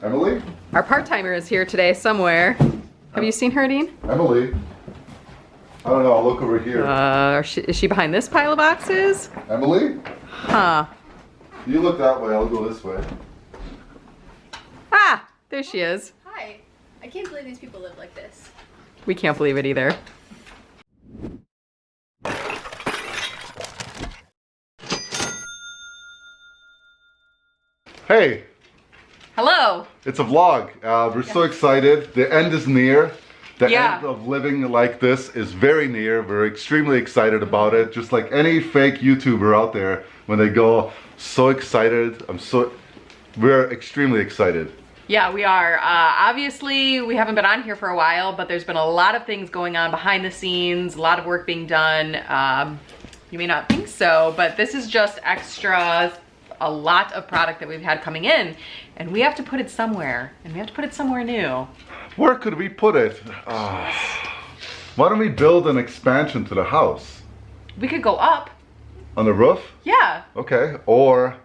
Emily? Our part-timer is here today somewhere. Have you seen her, Dean? Emily? I don't know, I'll look over here. Is she behind this pile of boxes? Emily? Huh. You look that way, I'll go this way. Ah, there she is. Hi. I can't believe these people live like this. We can't believe it either. Hey, Hello. it's a vlog. We're so excited. The end is near. The Yeah. end of living like this is very near. We're extremely excited about it. Just like any fake YouTuber out there, when they go, so excited, we're extremely excited. Yeah, we are. Obviously, we haven't been on here for a while, but there's been a lot of things going on behind the scenes, a lot of work being done. You may not think so, but this is just extra, a lot of product that we've had coming in, and we have to put it somewhere, and we have to put it somewhere new. Where could we put it? Why don't we build an expansion to the house? We could go up. On the roof? Yeah. Okay, or...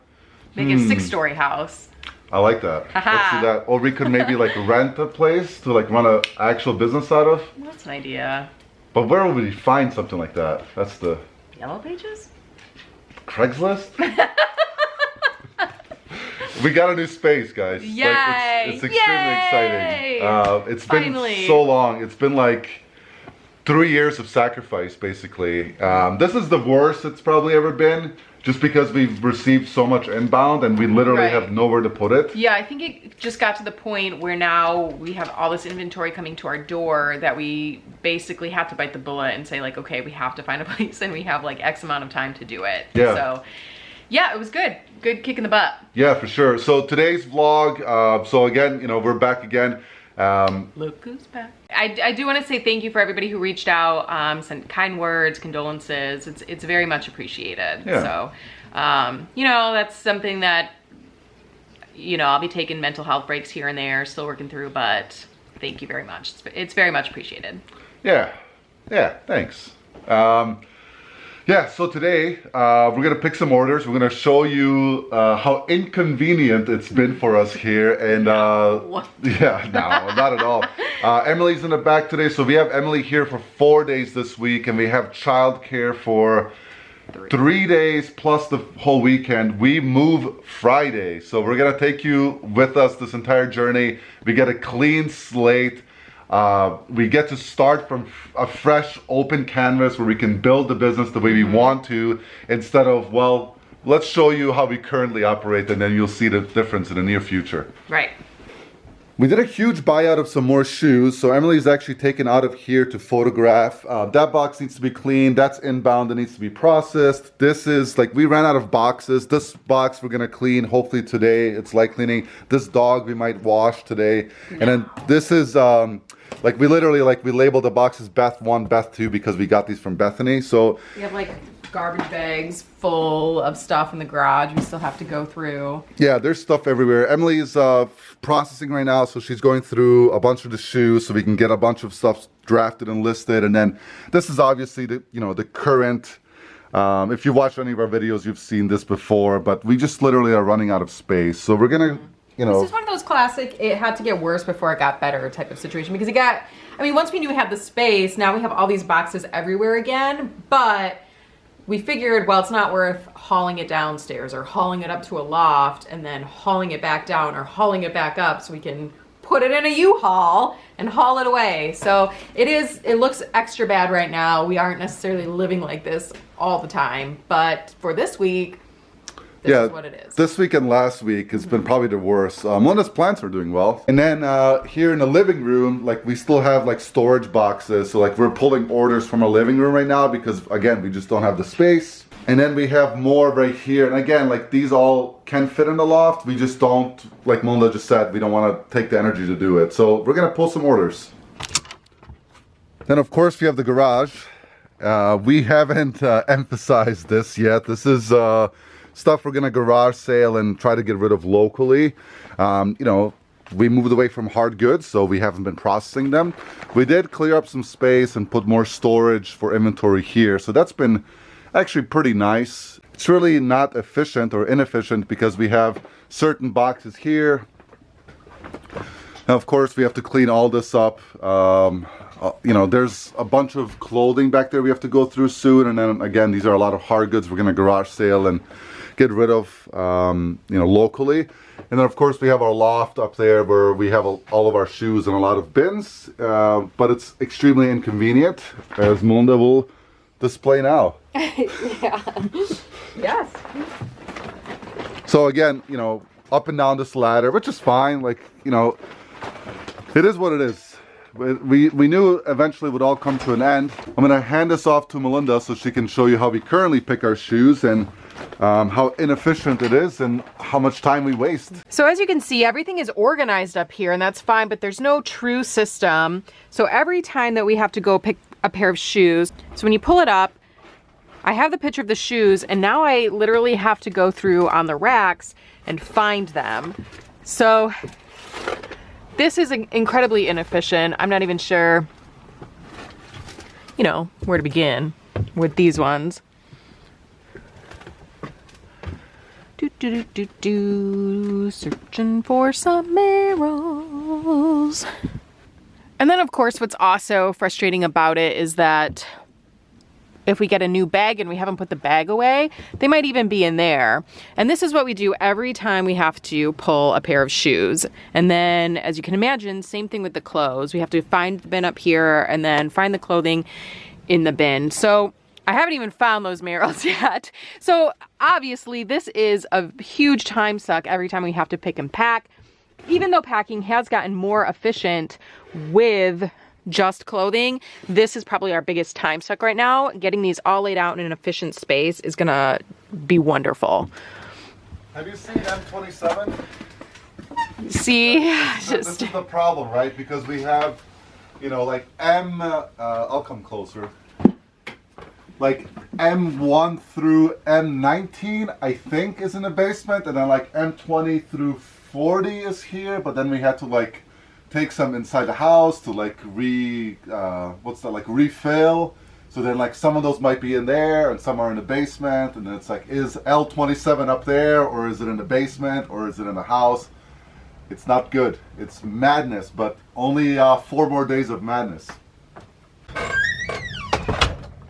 Make a 6-story house. I like that. Let's do that. Or we could maybe like rent a place to like run an actual business out of. That's an idea. But where would we find something like that? That's the... Yellow Pages? Craigslist? We got a new space, guys. Yay! Like, it's extremely exciting. It's Finally. been so long. It's been like 3 years of sacrifice, basically. This is the worst it's probably ever been, just because we've received so much inbound and we literally Right. have nowhere to put it. Yeah, I think it just got to the point where now we have all this inventory coming to our door that we basically have to bite the bullet and say like, okay, we have to find a place and we have like X amount of time to do it. Yeah. So yeah, it was good. Good kick in the butt. Yeah, for sure. So today's vlog, so again, you know, we're back again. Look who's back. I do want to say thank you for everybody who reached out, sent kind words, condolences. It's very much appreciated. Yeah. So, you know, that's something that, you know, I'll be taking mental health breaks here and there, still working through, but thank you very much. It's very much appreciated. Yeah, thanks. Yeah, so today we're gonna pick some orders. We're gonna show you how inconvenient it's been for us here, and yeah, no, not at all. Emily's in the back today, so we have Emily here for 4 days this week, and we have childcare for 3 days plus the whole weekend. We move Friday, so we're gonna take you with us this entire journey. We get a clean slate. We get to start from a fresh open canvas where we can build the business the way we want to, instead of, well, let's show you how we currently operate and then you'll see the difference in the near future. Right. We did a huge buyout of some more shoes, so Emily's actually taken out of here to photograph. That box needs to be cleaned, that's inbound, it needs to be processed. This is, like, we ran out of boxes. This box we're gonna clean hopefully today. It's light cleaning. This dog we might wash today. And then this is, like, we literally, like, we labeled the boxes Beth 1, Beth 2 because we got these from Bethany, so. We have like garbage bags full of stuff in the garage we still have to go through. Yeah, there's stuff everywhere. Emily's processing right now, so she's going through a bunch of the shoes so we can get a bunch of stuff drafted and listed. And then this is obviously the, you know, the current, if you watch any of our videos, you've seen this before, but we just literally are running out of space. So we're gonna, you know. This is one of those classic, it had to get worse before it got better type of situation, because it got, I mean, once we knew we had the space, now we have all these boxes everywhere again, but we figured, well, it's not worth hauling it downstairs or hauling it up to a loft and then hauling it back down or hauling it back up so we can put it in a U-Haul and haul it away. So it looks extra bad right now. We aren't necessarily living like this all the time, but for this week, this is what it is. This week and last week has been probably the worst. Mona's plants are doing well. And then here in the living room, like, we still have like storage boxes. So like we're pulling orders from our living room right now because, again, we just don't have the space. And then we have more right here. And again, like, these all can fit in the loft. We just don't, like Mona just said, we don't want to take the energy to do it. So we're gonna pull some orders. Then of course we have the garage. We haven't emphasized this yet. This is stuff we're gonna garage sale and try to get rid of locally. You know, we moved away from hard goods, so we haven't been processing them. We did clear up some space and put more storage for inventory here, so that's been actually pretty nice. It's really not efficient or inefficient because we have certain boxes here Now, of course, we have to clean all this up. You know, there's a bunch of clothing back there we have to go through soon. And then again, these are a lot of hard goods we're going to garage sale and get rid of, you know, locally. And then, of course, we have our loft up there where we have all of our shoes and a lot of bins. But it's extremely inconvenient, as Melinda will display now. Yeah. Yes. So again, you know, up and down this ladder, which is fine. Like, you know, it is what it is. We knew eventually it would all come to an end. I'm going to hand this off to Melinda so she can show you how we currently pick our shoes and how inefficient it is and how much time we waste. So as you can see, everything is organized up here, and that's fine, but there's no true system. So every time that we have to go pick a pair of shoes, so when you pull it up, I have the picture of the shoes, and now I literally have to go through on the racks and find them. So this is incredibly inefficient. I'm not even sure, you know, where to begin with these ones. Searching for some arrows. And then, of course, what's also frustrating about it is that if we get a new bag and we haven't put the bag away, they might even be in there. And this is what we do every time we have to pull a pair of shoes. And then, as you can imagine, same thing with the clothes. We have to find the bin up here and then find the clothing in the bin. So I haven't even found those marrows yet. So obviously this is a huge time suck every time we have to pick and pack. Even though packing has gotten more efficient with just clothing, this is probably our biggest time suck right now. Getting these all laid out in an efficient space is gonna be wonderful. Have you seen M27? See, This is the problem, right? Because we have, you know, like I'll come closer. Like M1 through M19, I think, is in the basement, and then like M20 through 40 is here, but then we had to like take some inside the house to like refill. So then like some of those might be in there and some are in the basement, and then it's like, is L27 up there, or is it in the basement, or is it in the house? It's not good. It's madness, but only 4 more days of madness.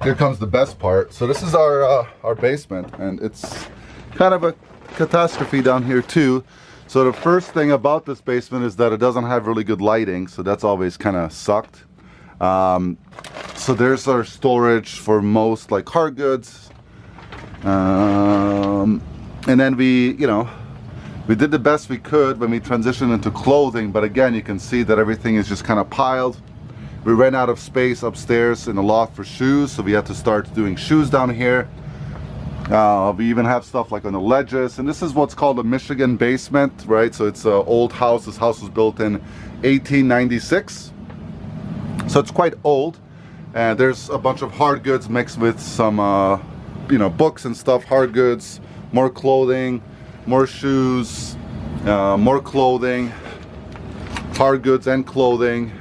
Here comes the best part. So this is our basement, and it's kind of a catastrophe down here too. So the first thing about this basement is that it doesn't have really good lighting, so that's always kind of sucked. So there's our storage for most like hard goods, and then we did the best we could when we transitioned into clothing, but again, you can see that everything is just kind of piled. We ran out of space upstairs in the loft for shoes, so we had to start doing shoes down here. We even have stuff like on the ledges, and this is what's called a Michigan basement, right? So it's an old house. This house was built in 1896, so it's quite old. And there's a bunch of hard goods mixed with some, books and stuff. Hard goods, more clothing, more shoes, more clothing, hard goods and clothing.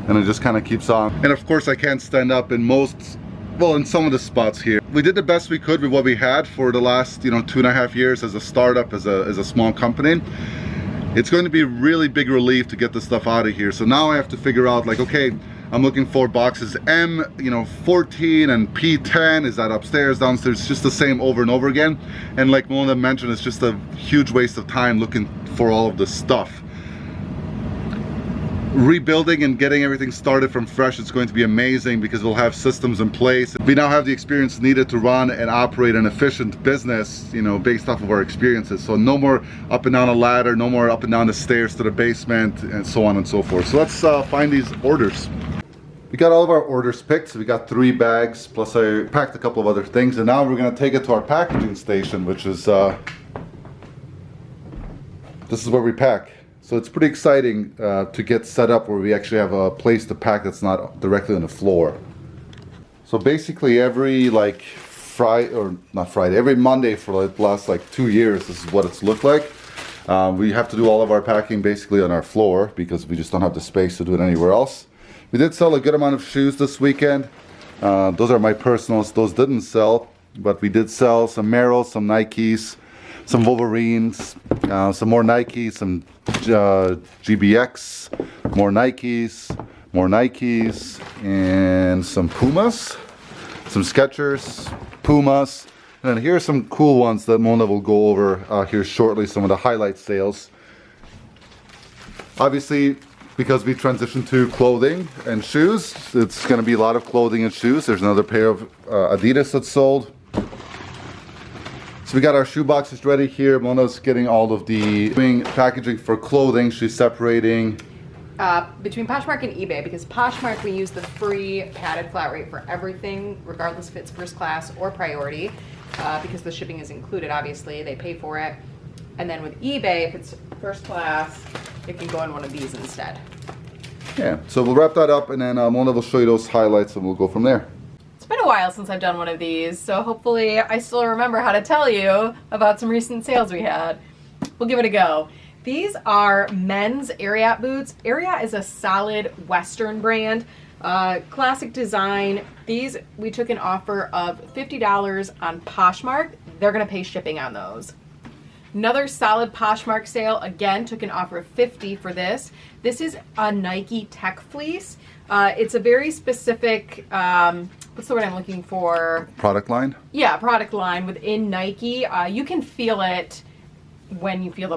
And it just kind of keeps on. And of course I can't stand up in in some of the spots here. We did the best we could with what we had for the last 2.5 years as a startup, as a small company. It's going to be a really big relief to get the stuff out of here. So now I have to figure out, like, okay, I'm looking for boxes M14 and P10. Is that upstairs, downstairs? It's just the same over and over again. And like Melinda mentioned, it's just a huge waste of time looking for all of this stuff. Rebuilding and getting everything started from fresh, it's going to be amazing because we'll have systems in place. We now have the experience needed to run and operate an efficient business, based off of our experiences. So no more up and down a ladder, no more up and down the stairs to the basement, and so on and so forth. So let's find these orders. We got all of our orders picked. So we got 3 bags, plus I packed a couple of other things, and now we're going to take it to our packaging station, which is this is where we pack. So it's pretty exciting to get set up where we actually have a place to pack that's not directly on the floor. So basically every every Monday for the last 2 years, this is what it's looked like. We have to do all of our packing basically on our floor because we just don't have the space to do it anywhere else. We did sell a good amount of shoes this weekend. Those are my personals. Those didn't sell, but we did sell some Merrells, some Nikes, some Wolverines, some more Nikes, some GBX, more Nikes, and some Pumas, some Skechers, Pumas, and then here's some cool ones that Mona will go over here shortly, some of the highlight sales. Obviously, because we transitioned to clothing and shoes, it's going to be a lot of clothing and shoes. There's another pair of Adidas that's sold. So we got our shoe boxes ready here. Mona's getting all of the packaging for clothing. She's separating between Poshmark and eBay, because Poshmark we use the free padded flat rate for everything, regardless if it's first class or priority, because the shipping is included. Obviously, they pay for it. And then with eBay, if it's first class, it can go in one of these instead. Yeah, so we'll wrap that up, and then Mona will show you those highlights, and we'll go from there. It's been a while since I've done one of these, so hopefully I still remember how to tell you about some recent sales we had. We'll give it a go. These are men's Ariat boots. Ariat is a solid Western brand, classic design. These, we took an offer of $50 on Poshmark. They're gonna pay shipping on those. Another solid Poshmark sale, again, took an offer of $50 for this. This is a Nike Tech Fleece. It's a very specific, what's the word I'm looking for? Product line? Yeah, product line within Nike. You can feel it when you feel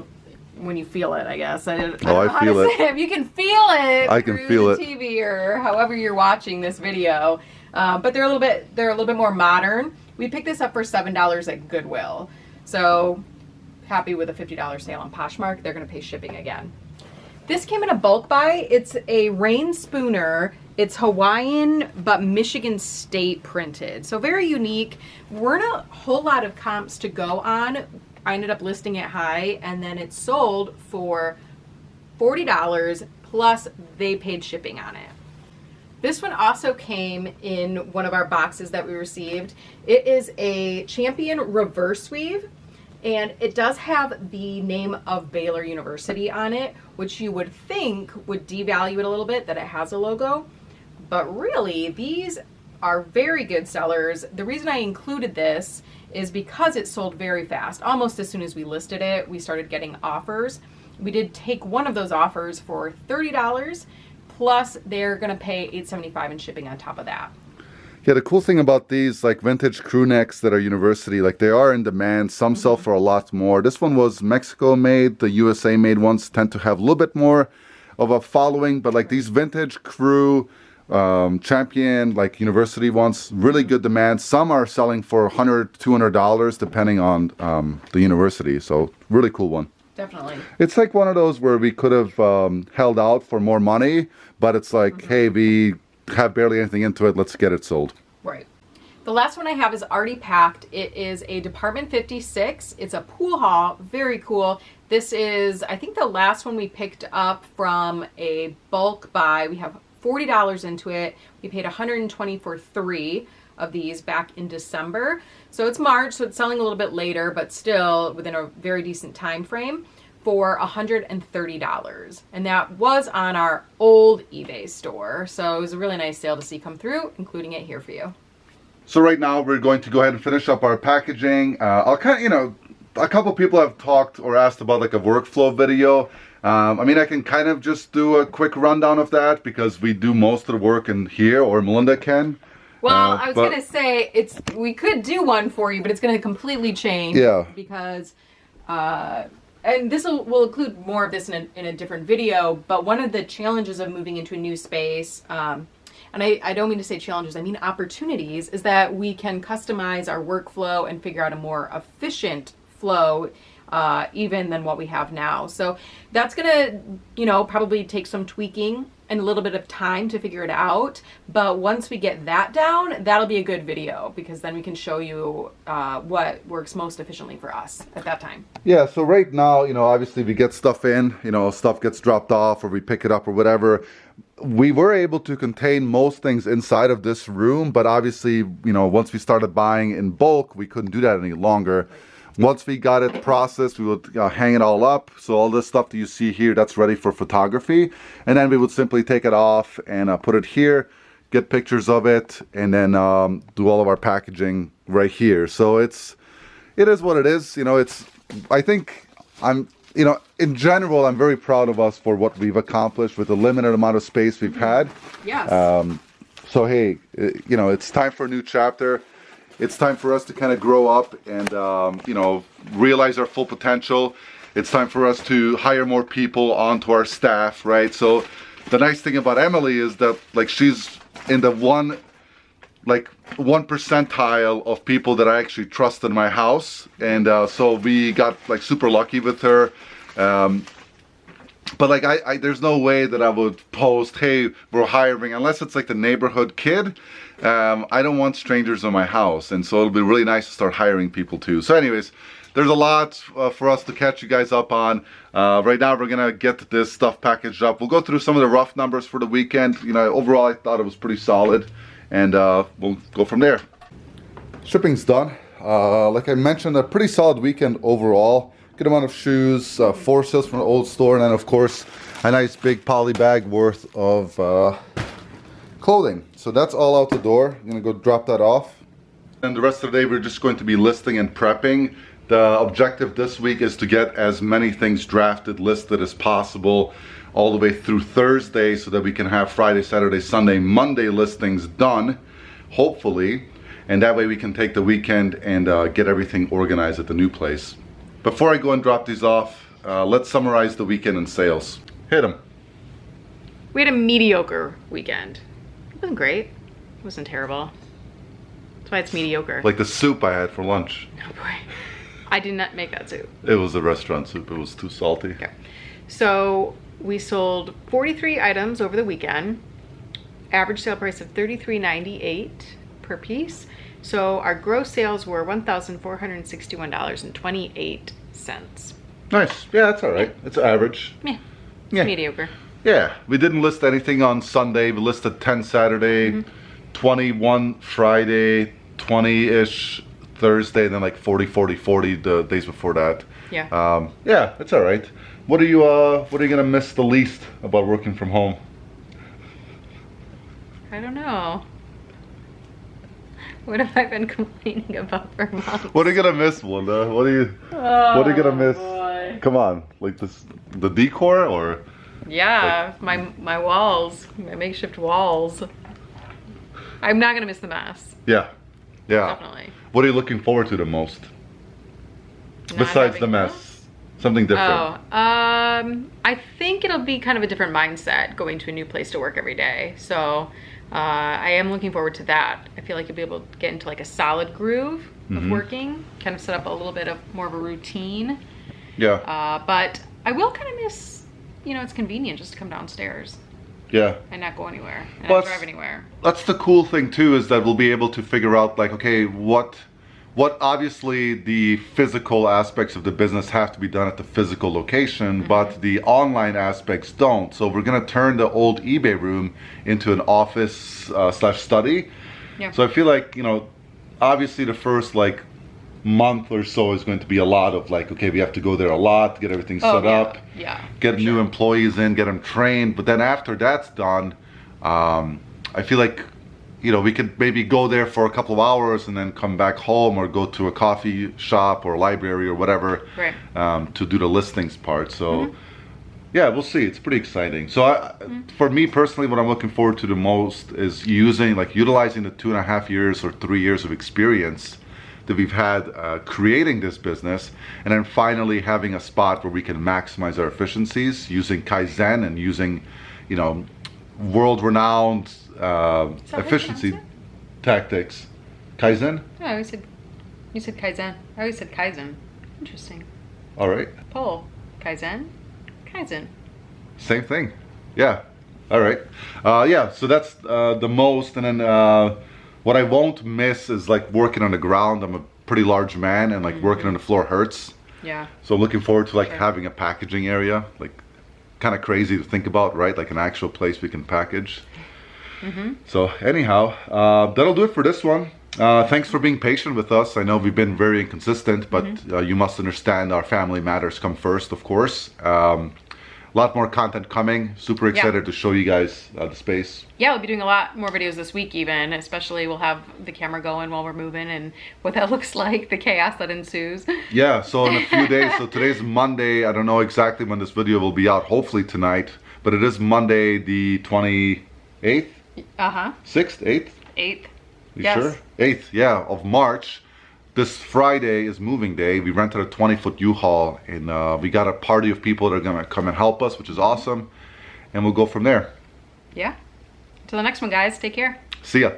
it, I guess. I don't know how feel to it. say it. You can feel it I can through feel the it. TV or however you're watching this video. But they're a little bit more modern. We picked this up for $7 at Goodwill. So happy with a $50 sale on Poshmark. They're going to pay shipping again. This came in a bulk buy. It's a rain spooner. It's Hawaiian but Michigan State printed. So very unique. Weren't a whole lot of comps to go on. I ended up listing it high, and then it sold for $40 plus they paid shipping on it. This one also came in one of our boxes that we received. It is a Champion reverse weave, and it does have the name of Baylor University on it, which you would think would devalue it a little bit that it has a logo. But really, these are very good sellers. The reason I included this is because it sold very fast. Almost as soon as we listed it, we started getting offers. We did take one of those offers for $30, plus they're gonna pay $8.75 in shipping on top of that. Yeah, the cool thing about these, like vintage crew necks that are university, like they are in demand. Some sell for a lot more. This one was Mexico made. The USA made ones tend to have a little bit more of a following, but like these vintage crew, Champion, like university ones, really good demand. Some are selling for $100, $200 depending on the university. So really cool one. Definitely. It's like one of those where we could have held out for more money, but it's like, hey, we have barely anything into it, let's get it sold. Right. The last one I have is already packed. It is a Department 56. It's a pool haul, very cool. This is, I think, the last one we picked up from a bulk buy. We have $40 into it. We paid $120 for 3 of these back in December. So it's March, so it's selling a little bit later, but still within a very decent time frame, for $130. And that was on our old eBay store. So it was a really nice sale to see come through, including it here for you. So right now we're going to go ahead and finish up our packaging. I'll kind of, a couple people have talked or asked about like a workflow video. I mean, I can kind of just do a quick rundown of that because we do most of the work in here, or Melinda can. Well, I was going to say, we could do one for you, but it's going to completely change. Yeah. Because, and this will include more of this in a different video, but one of the challenges of moving into a new space, and I don't mean to say challenges, I mean opportunities, is that we can customize our workflow and figure out a more efficient flow even than what we have now. So that's gonna, probably take some tweaking and a little bit of time to figure it out. But once we get that down, that'll be a good video because then we can show you what works most efficiently for us at that time. Yeah, so right now, obviously we get stuff in, stuff gets dropped off or we pick it up or whatever. We were able to contain most things inside of this room, but obviously, once we started buying in bulk, we couldn't do that any longer. Once we got it processed, we would hang it all up. So all this stuff that you see here, that's ready for photography. And then we would simply take it off and put it here, get pictures of it, and then do all of our packaging right here. So it is what it is. It's I think in general, I'm very proud of us for what we've accomplished with the limited amount of space we've had. Yes. So hey, it's time for a new chapter. It's time for us to kind of grow up and realize our full potential. It's time for us to hire more people onto our staff, right? So the nice thing about Emily is that like she's in the one percentile of people that I actually trust in my house, and so we got like super lucky with her. But like there's no way that I would post, hey, we're hiring, unless it's like the neighborhood kid. I don't want strangers in my house, and so it'll be really nice to start hiring people too. So anyways, there's a lot for us to catch you guys up on. Right now we're gonna get this stuff packaged up. We'll go through some of the rough numbers for the weekend. Overall I thought it was pretty solid, and we'll go from there. Shipping's done. Like I mentioned, a pretty solid weekend overall. Good amount of shoes, 4 sales from the old store, and then of course a nice big poly bag worth of clothing. So that's all out the door. I'm gonna go drop that off. And the rest of the day we're just going to be listing and prepping. The objective this week is to get as many things drafted, listed as possible all the way through Thursday, so that we can have Friday, Saturday, Sunday, Monday listings done, hopefully. And that way we can take the weekend and get everything organized at the new place. Before I go and drop these off, let's summarize the weekend in sales. Hit them. We had a mediocre weekend. It wasn't great. It wasn't terrible. That's why it's mediocre. Like the soup I had for lunch. Oh boy. I did not make that soup. It was a restaurant soup. It was too salty. Okay. So we sold 43 items over the weekend. Average sale price of $33.98 per piece. So our gross sales were $1,461.28. Nice. Yeah, that's all right. It's average. Yeah. It's mediocre. Yeah. We didn't list anything on Sunday. We listed 10 Saturday, 21 Friday, 20-ish Thursday, and then like 40 the days before that. Yeah. Yeah, it's all right. What are you gonna miss the least about working from home? I don't know. What have I been complaining about for months? What are you gonna miss, Wanda? What are you gonna miss? Boy. Come on, like the decor or? Yeah, like, my walls, my makeshift walls. I'm not gonna miss the mess. Yeah. Definitely. What are you looking forward to the most? Not Besides the having mess, something different. Oh, I think it'll be kind of a different mindset going to a new place to work every day. So I am looking forward to that. I feel like you'll be able to get into like a solid groove of working, kind of set up a little bit of more of a routine. Yeah. But I will kind of miss, it's convenient just to come downstairs. Yeah. And not go anywhere, and Well, not drive anywhere. That's the cool thing too, is that we'll be able to figure out like, okay, what obviously the physical aspects of the business have to be done at the physical location, but the online aspects don't. So we're gonna turn the old eBay room into an office / study. Yeah. So I feel like, obviously the first like month or so is going to be a lot of like, okay, we have to go there a lot, get everything set up, get new employees in, get them trained. But then after that's done, I feel like, we could maybe go there for a couple of hours and then come back home or go to a coffee shop or library or whatever, to do the listings part. So yeah, we'll see. It's pretty exciting. So for me personally, what I'm looking forward to the most is utilizing the 2.5 years or 3 years of experience that we've had creating this business, and then finally having a spot where we can maximize our efficiencies using Kaizen and using, world-renowned efficiency tactics. Kaizen? Yeah, you said Kaizen. I always said Kaizen. Interesting. All right. Poll. Kaizen? Kaizen. Same thing. Yeah. All right. Yeah, so that's the most. And then what I won't miss is like working on the ground. I'm a pretty large man, and like working on the floor hurts. Yeah. So looking forward to like having a packaging area. Like kind of crazy to think about, right? Like an actual place we can package. So anyhow, that'll do it for this one. Thanks for being patient with us. I know we've been very inconsistent, but you must understand our family matters come first, of course. a lot more content coming. Super excited to show you guys the space. Yeah, we'll be doing a lot more videos this week even, especially we'll have the camera going while we're moving and what that looks like, the chaos that ensues. Yeah, so in a few days, so today's Monday, I don't know exactly when this video will be out, hopefully tonight, but it is Monday the 28th? 6th? 8th? 8th. You Yes. sure? 8th, yeah, of March. This Friday is moving day. We rented a 20-foot U-Haul and we got a party of people that are gonna come and help us, which is awesome. And we'll go from there. Yeah. Until the next one, guys. Take care. See ya.